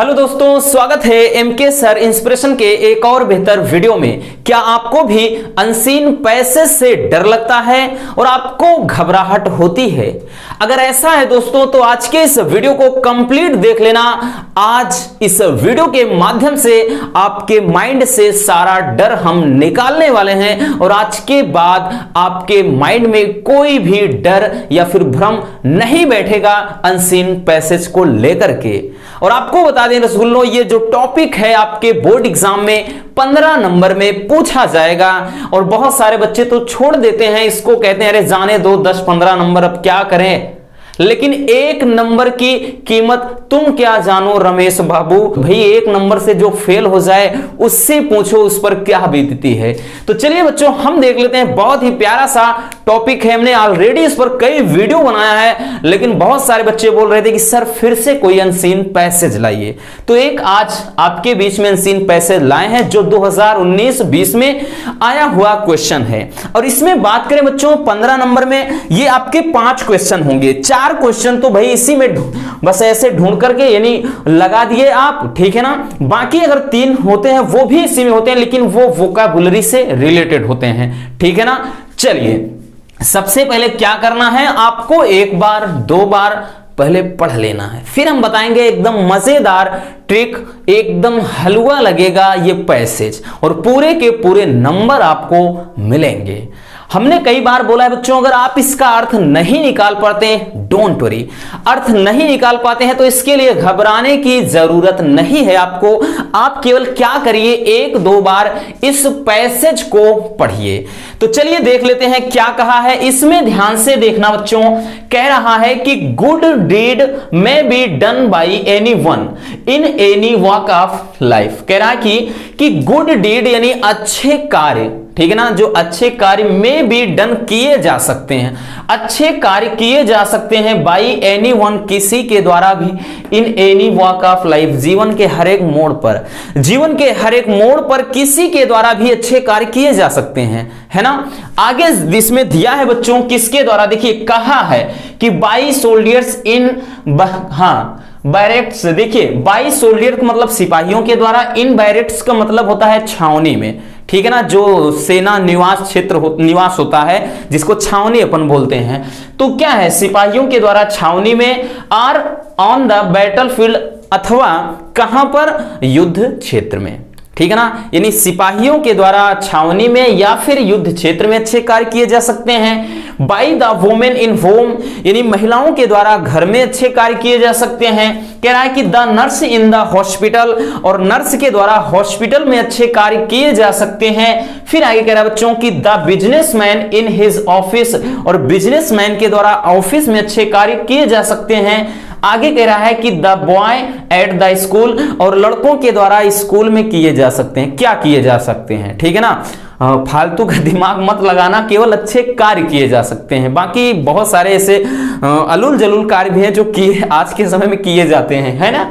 Hello दोस्तों, स्वागत है एमके सर इंस्पिरेशन के एक और बेहतर वीडियो में। क्या आपको भी अनसीन पैसे से डर लगता है और आपको घबराहट होती है? अगर ऐसा है दोस्तों तो आज के इस वीडियो को कंप्लीट देख लेना। आज इस वीडियो के माध्यम से आपके माइंड से सारा डर हम निकालने वाले हैं और आज के बाद आपके माइंड में कोई भी डर या फिर भ्रम नहीं बैठेगा अनसीन पैसेज को लेकर के। और आपको बता दें रसगुल्लो, ये जो टॉपिक है आपके बोर्ड एग्जाम में 15 नंबर में पूछा जाएगा और बहुत सारे बच्चे तो छोड़ देते हैं, इसको कहते हैं अरे जाने दो 10-15 नंबर अब क्या करें। लेकिन एक नंबर की कीमत तुम क्या जानो रमेश बाबू। भाई एक नंबर से जो फेल हो जाए उससे पूछो उस पर क्या बीतती है। तो चलिए बच्चों हम देख लेते हैं, बहुत ही प्यारा सा टॉपिक है। हमने ऑलरेडी इस पर कई वीडियो बनाया है, लेकिन बहुत सारे बच्चे बोल रहे थे कि सर फिर से कोई अनसीन पैसेज लाइए। तो एक आज आपके बीच में अनसीन पैसेज लाए हैं जो 2019-20 में आया हुआ क्वेश्चन है। और इसमें बात करें बच्चों 15 नंबर में ये आपके 5 क्वेश्चन होंगे। 4 क्वेश्चन तो भाई इसी में बस ऐसे ढूंढ करके यानी लगा दिए आप, ठीक है ना। बाकी अगर 3 होते हैं वो भी इसी में होते हैं, लेकिन वो वोकैबुलरी से रिलेटेड होते हैं, ठीक है ना। चलिए सबसे पहले क्या करना है, आपको एक बार 2 बार पहले पढ़ लेना है, फिर हम बताएंगे एकदम मजेदार ट्रिक, एकदम हलवा लगेगा ये पैसेज और पूरे के पूरे नंबर आपको मिलेंगे। हमने कई बार बोला है बच्चों, अगर आप इसका अर्थ नहीं निकाल पाते हैं डोंट वरी, अर्थ नहीं निकाल पाते हैं तो इसके लिए घबराने की जरूरत नहीं है आपको। आप केवल क्या करिए, 1-2 बार इस पैसेज को पढ़िए। तो चलिए देख लेते हैं क्या कहा है इसमें। ध्यान से देखना बच्चों, कह रहा है कि good deed may be done by anyone in any walk of life. कह रहा है कि गुड डीड यानी अच्छे कार्य, ठीक है ना, जो अच्छे कार्य में भी डन किए जा सकते हैं, अच्छे कार्य किए जा सकते हैं बाई एनी वन किसी के द्वारा भी, इन एनी वॉक ऑफ लाइफ जीवन के हर एक मोड़ पर, जीवन के हर एक मोड़ पर किसी के द्वारा भी अच्छे कार्य किए जा सकते हैं, है ना। आगे इसमें दिया है बच्चों किसके द्वारा, देखिए कहा है कि बाई सोल्डियर्स इन बैरेक्ट्स। देखिए बाई सोल्डियर का मतलब सिपाहियों के द्वारा, इन बैरेक्ट्स का मतलब होता है छावनी में, ठीक है ना, जो सेना निवास क्षेत्र निवास होता है जिसको छावनी अपन बोलते हैं। तो क्या है, सिपाहियों के द्वारा छावनी में, आर ऑन द बैटलफील्ड अथवा कहां पर, युद्ध क्षेत्र में, ठीक है ना। यानी सिपाहियों के द्वारा छावनी में या फिर युद्ध क्षेत्र में अच्छे कार्य किए जा सकते हैं। By the women in home यानी महिलाओं के द्वारा घर में अच्छे कार्य किए जा सकते हैं। कह रहा है कि the nurse in the hospital, और नर्स के द्वारा हॉस्पिटल में अच्छे कार्य किए जा सकते हैं। फिर आगे कह रहा है बच्चों की the businessman in his office, और बिजनेसमैन के द्वारा ऑफिस में अच्छे कार्य किए जा सकते हैं। आगे कह रहा है कि the boy at the school, और लड़कों के द्वारा स्कूल में किए जा सकते हैं, क्या किए जा सकते हैं, ठीक है ना। फालतू का दिमाग मत लगाना, केवल अच्छे कार्य किए जा सकते हैं। बाकी बहुत सारे ऐसे अलूल जलूल कार्य भी हैं जो किए आज के समय में किए जाते हैं, है ना,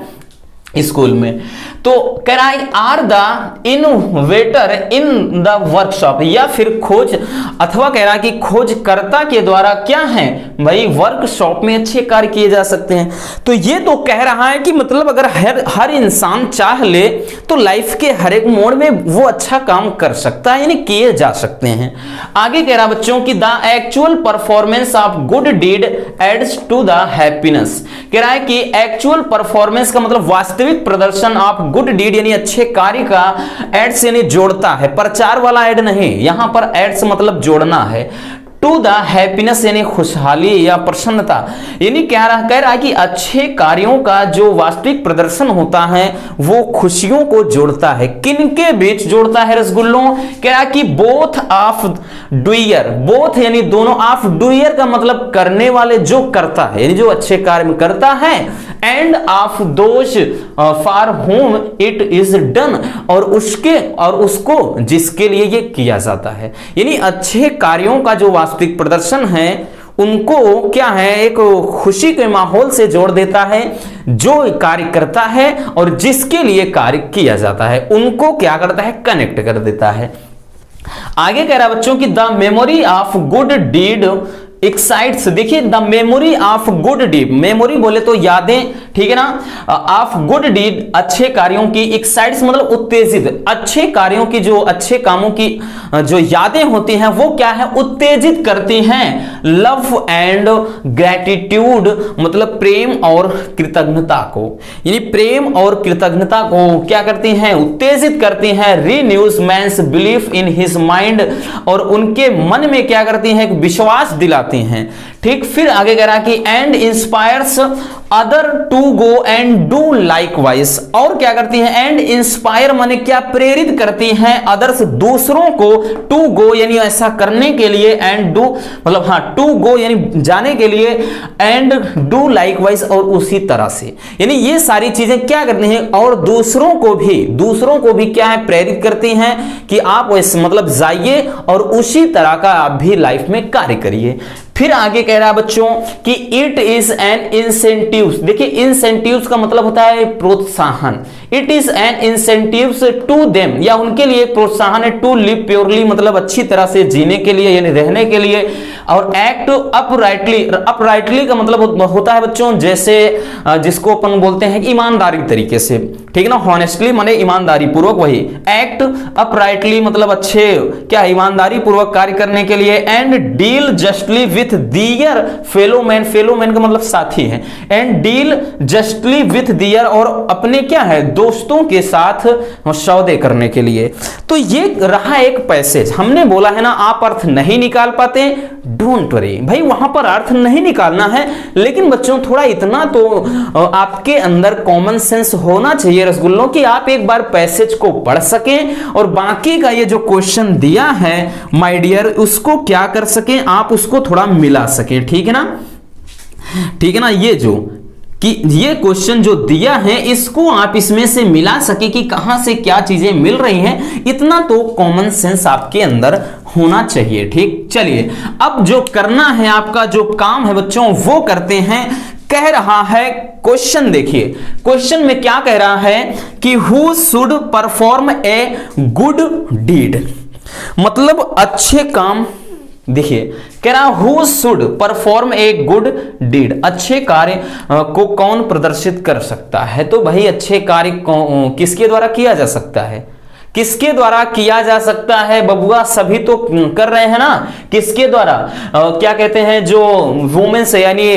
स्कूल में। तो कह रहा है are the innovator in the workshop, या फिर खोज अथवा कह रहा है कि खोजकर्ता के द्वारा क्या है भाई वर्कशॉप में अच्छे कार्य किए जा सकते हैं। तो ये तो कह रहा है कि मतलब अगर हर इंसान चाह ले तो लाइफ के हर एक मोड़ में वो अच्छा काम कर सकता है, यानी किए जा सकते हैं। आगे कह रहा बच्चों की the actual performance of good deed adds to the happiness. कह रहा है कि एक्चुअल परफॉर्मेंस का मतलब वास्तविक प्रदर्शन ऑफ गुड डीड यानी अच्छे कार्य का एड्स यानी जोड़ता है, प्रचार वाला एड नहीं, यहां पर एड्स मतलब जोड़ना है। टू द हैप्पीनेस यानी खुशहाली या प्रसन्नता, यानी कह रहा है कि अच्छे कार्यों का जो वास्तविक प्रदर्शन होता है वो खुशियों को जोड़ता है। किनके बीच जोड़ता है रसगुल्लों, कह रहा है कि बोथ ऑफ डूयर, बोथ यानी दोनों, ऑफ डूयर का मतलब करने वाले, जो करता है यानी जो अच्छे कार्य में करता है, end of those for home it is done, और उसको जिसके लिए ये किया जाता है, यानी अच्छे कार्यों का जो वास्तविक प्रदर्शन है उनको क्या है एक खुशी के माहौल से जोड़ देता है, जो कार्य करता है और जिसके लिए कार्य किया जाता है उनको क्या करता है, कनेक्ट कर देता है। आगे कह रहा है बच्चों की the memory of good deed excites, देखिए the memory of good deed, memory बोले तो यादें, ठीक है ना, ऑफ गुड डीड अच्छे कार्यों की, एक्साइट्स मतलब उत्तेजित, अच्छे कार्यों की जो अच्छे कामों की जो यादें होती हैं वो क्या है, उत्तेजित करती हैं। लव एंड ग्रेटिट्यूड मतलब प्रेम और कृतज्ञता को, यानी प्रेम और कृतज्ञता को क्या करती हैं, उत्तेजित करती हैं। Renews man's belief in his mind, और उनके मन में क्या करती हैं, विश्वास दिलाती हैं। ठीक, फिर आगे कह रहा कि and inspires other to go and do likewise, और क्या करती हैं, एंड इंस्पायर माने क्या, प्रेरित करती हैं, अदर्स दूसरों को, टू गो यानी ऐसा करने के लिए, एंड डू मतलब हाँ टू गो यानी जाने के लिए, एंड डू लाइकवाइज और उसी तरह से, यानी ये सारी चीजें क्या करती हैं और दूसरों को भी क्या है, प्रेरित करती हैं कि आप मतलब जाइए और उसी तरह का आप भी लाइफ में कार्य करिए। फिर आगे कह रहा है बच्चों कि इट इज एन इंसेंटिव, देखिए इंसेंटिव्स का मतलब होता है प्रोत्साहन, it is an incentives to them या उनके लिए प्रोत्साहन है, टू लिव प्योरली मतलब अच्छी तरह से जीने के लिए यानी रहने के लिए, और एक्ट अपराइटली, अपराइटली का मतलब होता है बच्चों जैसे जिसको अपन बोलते हैं ईमानदारी तरीके से, ठीक है ना, हॉनेस्टली माने ईमानदारी पूर्वक, वही एक्ट अपराइटली मतलब अच्छे क्या ईमानदारी पूर्वक कार्य करने के लिए, and deal justly with their fellow man, fellow man का मतलब साथी है, and deal justly with their और अपने क्या है दोस्तों के साथ सौदे करने के लिए। तो ये रहा एक पैसेज, हमने बोला है ना आप अर्थ नहीं निकाल पाते, डोंट वरी भाई वहां पर अर्थ नहीं निकालना है, लेकिन बच्चों थोड़ा इतना तो आपके अंदर कॉमन सेंस होना चाहिए रसगुल्लों कि आप एक बार पैसेज को पढ़ सकें और बाकी का ये जो क्वेश्चन दिया है माय डियर उसको क्या कर सकें, आप उसको थोड़ा मिला सकें, ठीक है ना, ठीक है ना, ये जो कि ये क्वेश्चन जो दिया है इसको आप इसमें से मिला सके कि कहां से क्या चीजें मिल रही हैं, इतना तो कॉमन सेंस आपके अंदर होना चाहिए। ठीक, चलिए अब जो करना है आपका जो काम है बच्चों वो करते हैं। कह रहा है क्वेश्चन, देखिए क्वेश्चन में क्या कह रहा है कि who should perform a good deed, मतलब अच्छे काम, देखिए कह रहा who should perform a good deed, अच्छे कार्य को कौन प्रदर्शित कर सकता है, तो भाई अच्छे कार्य किसके द्वारा किया जा सकता है, किसके द्वारा किया जा सकता है बबुआ, सभी तो कर रहे हैं ना, किसके द्वारा क्या कहते हैं जो वुमेन्स यानी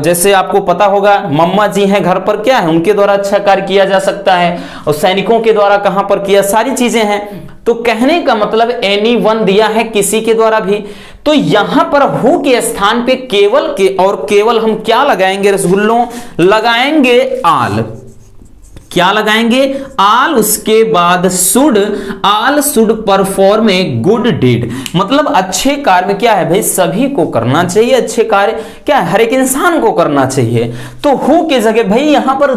जैसे आपको पता होगा मम्मा जी हैं घर पर, क्या है उनके द्वारा अच्छा कार्य किया जा सकता है, और सैनिकों के द्वारा कहां पर किया, सारी चीजें हैं। तो कहने का मतलब एनी वन दिया है किसी के द्वारा भी, तो यहां पर हु के स्थान पे केवल के और केवल हम क्या लगाएंगे रसगुल्लों, लगाएंगे आल, क्या लगाएंगे आल, उसके बाद should, all should perform a good deed, मतलब अच्छे कार्य में क्या है भाई सभी को करना चाहिए, अच्छे कार्य क्या है हर एक इंसान को करना चाहिए। तो हु की जगह भाई यहां पर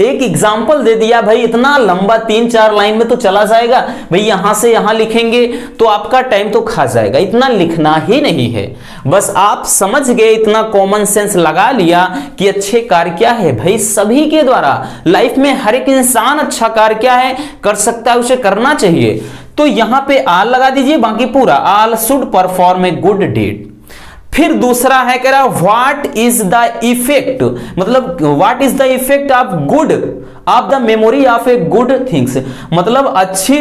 एक एग्जांपल दे दिया, भाई इतना लंबा 3-4 लाइन में तो चला जाएगा भाई, यहां से यहां लिखेंगे तो आपका टाइम तो खा जाएगा, इतना लिखना ही नहीं है, बस आप समझ गए, इतना कॉमन सेंस लगा लिया कि अच्छे कार्य क्या है भाई सभी के द्वारा, लाइफ में हर एक इंसान अच्छा कार्य क्या है कर सकता है, उसे करना चाहिए। तो यहां पे आल लगा दीजिए, बाकी पूरा all should perform a good deed. फिर दूसरा है कह रहा व्हाट इज द इफेक्ट, मतलब what is the effect of good of the memory of a good things, मतलब अच्छी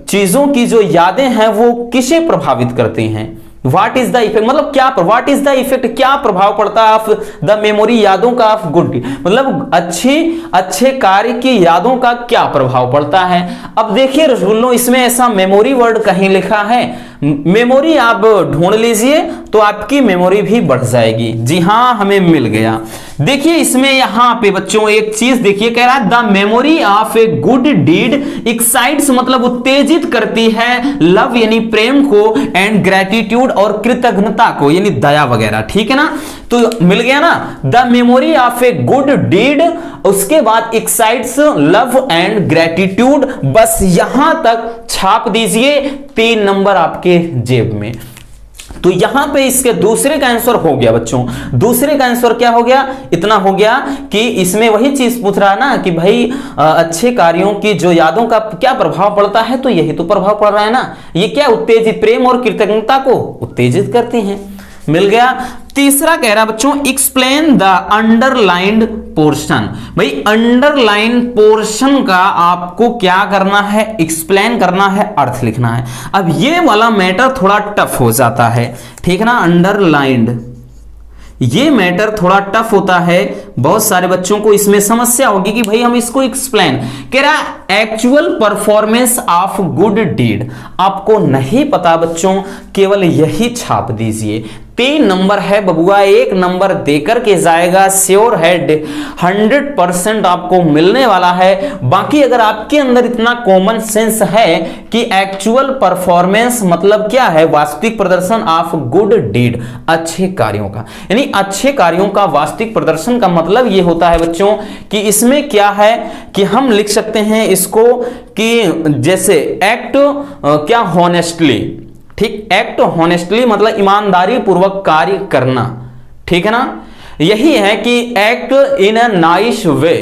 चीजों की जो यादें हैं वो किसे प्रभावित करती हैं, व्हाट इज द इफेक्ट मतलब क्या, व्हाट इज द इफेक्ट क्या प्रभाव पड़ता है ऑफ द मेमोरी यादों का, ऑफ गुड मतलब अच्छे कार्य की यादों का क्या प्रभाव पड़ता है। अब देखिए रसगुल्लों इसमें ऐसा मेमोरी वर्ड कहीं लिखा है, मेमोरी आप ढूंढ लीजिए तो आपकी मेमोरी भी बढ़ जाएगी। जी हाँ हमें मिल गया, देखिए इसमें यहां पे बच्चों एक चीज देखिए कह रहा है the memory of a good deed excites मतलब उत्तेजित करती है, लव यानी प्रेम को, एंड ग्रेटिट्यूड और कृतज्ञता को यानी दया वगैरह, ठीक है ना, तो मिल गया ना the memory of a good deed, उसके बाद एक्साइट्स लव एंड ग्रेटिट्यूड, बस यहां तक छाप दीजिए, 3 नंबर आपके जेब में। तो यहां पे इसके दूसरे का आंसर हो गया बच्चों, दूसरे का आंसर क्या हो गया, इतना हो गया कि इसमें वही चीज पूछ रहा है ना कि भाई अच्छे कार्यों की जो यादों का क्या प्रभाव पड़ता है, तो यही तो प्रभाव पड़ रहा है ना, ये क्या उत्तेजित प्रेम और कृतज्ञता को उत्तेजित करती हैं, मिल गया। तीसरा कह रहा बच्चों एक्सप्लेन द अंडरलाइंड पोर्शन। भाई अंडरलाइन पोर्शन का आपको क्या करना है, एक्सप्लेन करना है, अर्थ लिखना है। अब ये वाला मैटर थोड़ा टफ हो जाता है, ठीक है ना। अंडरलाइंड ये मैटर थोड़ा टफ होता है, बहुत सारे बच्चों को इसमें समस्या होगी कि भाई हम इसको एक्सप्लेन। कह रहा actual performance of good deed. आपको नहीं पता बच्चों, केवल यही छाप दीजिए। 3 नंबर है बबुआ, 1 नंबर देकर के जाएगा, श्योर है 100% आपको मिलने वाला है। बाकी अगर आपके अंदर इतना कॉमन सेंस है कि एक्चुअल परफॉर्मेंस मतलब क्या है, वास्तविक प्रदर्शन ऑफ गुड डीड, अच्छे कार्यों का, यानी अच्छे कार्यों का वास्तविक प्रदर्शन का मतलब ये होता है बच्चों कि इसमें क्या है कि हम लिख सकते हैं इसको कि जैसे एक्ट क्या हॉनेस्टली, ठीक, एक्ट हॉनेस्टली मतलब ईमानदारी पूर्वक कार्य करना, ठीक है ना। यही है कि act in a nice way,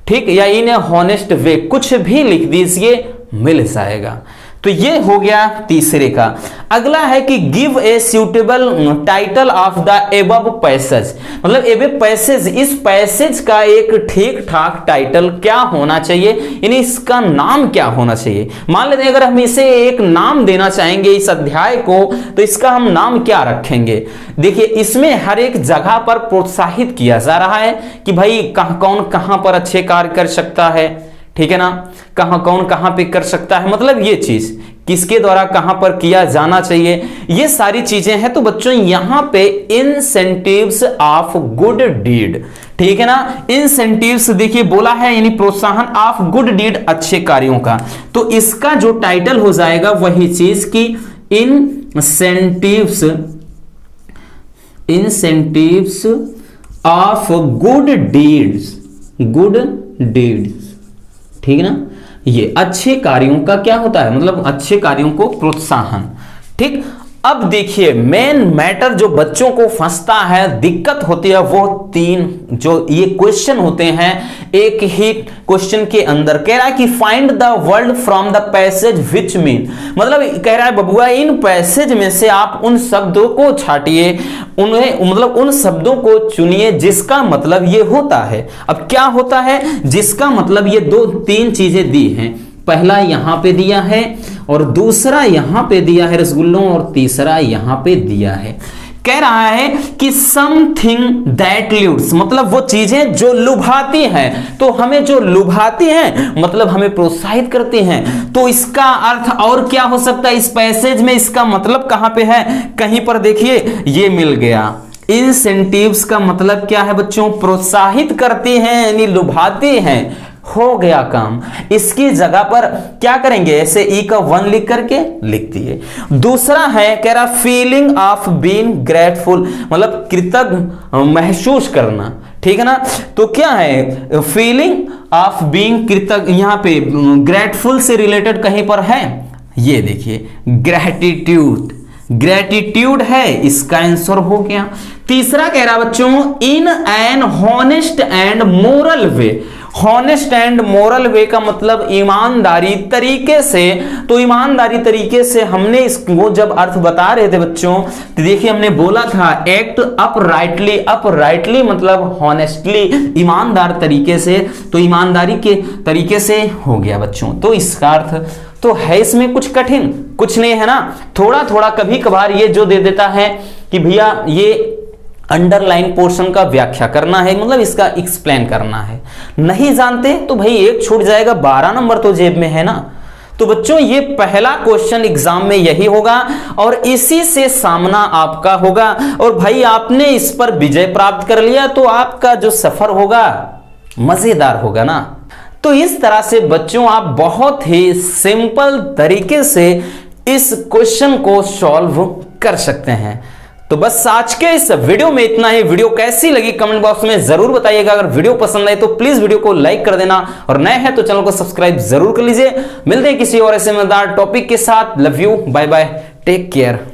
ठीक, या इन ए हॉनेस्ट वे, कुछ भी लिख दीजिए मिल जाएगा। तो ये हो गया तीसरे का। अगला है कि give a suitable title of the above passage, मतलब एबव पैसेज, इस पैसेज का एक ठीक ठाक टाइटल क्या होना चाहिए, यानी इसका नाम क्या होना चाहिए। मान लेते हैं अगर हम इसे एक नाम देना चाहेंगे इस अध्याय को, तो इसका हम नाम क्या रखेंगे। देखिए इसमें हर एक जगह पर प्रोत्साहित किया जा रहा है कि भाई कौन कहां पर अच्छे कार्य कर सकता है, ठीक है ना, कौन कहां पे कर सकता है, मतलब ये चीज किसके द्वारा कहां पर किया जाना चाहिए, ये सारी चीजें हैं। तो बच्चों यहां पे इंसेंटिव्स ऑफ गुड डीड, ठीक है ना, इंसेंटिव्स देखिए बोला है, यानी प्रोत्साहन ऑफ गुड डीड, अच्छे कार्यों का। तो इसका जो टाइटल हो जाएगा वही चीज की incentives of good deeds, good deeds, ठीक है ना। ये अच्छे कार्यों का क्या होता है, मतलब अच्छे कार्यों को प्रोत्साहन, ठीक। अब देखिए मेन मैटर जो बच्चों को फंसता है, दिक्कत होती है, वो 3 जो ये क्वेश्चन होते हैं एक ही क्वेश्चन के अंदर। कह रहा है कि find the word from the passage which mean, मतलब कह रहा है बबुआ इन पैसेज में से आप उन शब्दों को छाटिए, उन्हें मतलब उन शब्दों को चुनिए जिसका मतलब ये होता है। अब क्या होता है जिसका मतलब ये 2-3 चीजें दी हैं, पहला यहां पे दिया है और दूसरा यहां पे दिया है रसगुल्लों, और तीसरा यहां पे दिया है। कह रहा है कि समथिंग दैट ल्यूड्स, मतलब वो चीजें जो लुभाती हैं। तो हमें जो लुभाती हैं मतलब हमें प्रोत्साहित करती हैं। तो इसका अर्थ और क्या हो सकता है इस पैसेज में, इसका मतलब कहां पे है, कहीं पर देखिए ये मिल गया। इंसेंटिव्स का मतलब क्या है बच्चों, प्रोत्साहित करती हैं यानी लुभाती हैं, हो गया काम। इसकी जगह पर क्या करेंगे, ऐसे ई का 1 लिख करके लिख दिए। दूसरा है कह रहा फीलिंग ऑफ बीइंग ग्रेटफुल, मतलब कृतज्ञ महसूस करना, ठीक है ना। तो क्या है फीलिंग ऑफ बीइंग कृतज्ञ, यहां पे ग्रेटफुल से रिलेटेड कहीं पर है, ये देखिए ग्रेटिट्यूड, ग्रेटिट्यूड है, इसका आंसर हो गया। तीसरा कह रहा बच्चों in an honest and moral way, honest and moral way का मतलब ईमानदारी तरीके से। तो ईमानदारी तरीके से हमने इसको जब अर्थ बता रहे थे बच्चों, तो देखिए हमने बोला था एक्ट अपराइटली, अपराइटली मतलब हॉनेस्टली, ईमानदार तरीके से। तो ईमानदारी के तरीके से हो गया बच्चों। तो इसका अर्थ तो है इसमें कुछ कठिन कुछ नहीं है ना, थोड़ा थोड़ा कभी कभार ये जो दे देता है कि भैया ये अंडरलाइन पोर्शन का व्याख्या करना है, मतलब इसका एक्सप्लेन करना है। नहीं जानते तो भाई एक छूट जाएगा, 12 नंबर तो जेब में है ना। तो बच्चों ये पहला क्वेश्चन एग्जाम में यही होगा और इसी से सामना आपका होगा। और भाई आपने इस पर विजय प्राप्त कर लिया तो आपका जो सफर होगा मजेदार होगा ना। तो इस तरह से बच्चों आप बहुत ही सिंपल तरीके से इस क्वेश्चन को सॉल्व कर सकते हैं। तो बस आज के इस वीडियो में इतना ही। वीडियो कैसी लगी कमेंट बॉक्स में जरूर बताइएगा। अगर वीडियो पसंद आए तो प्लीज वीडियो को लाइक कर देना और नए हैं तो चैनल को सब्सक्राइब जरूर कर लीजिए। मिलते हैं किसी और ऐसे मजेदार टॉपिक के साथ। Love you, bye bye, take care.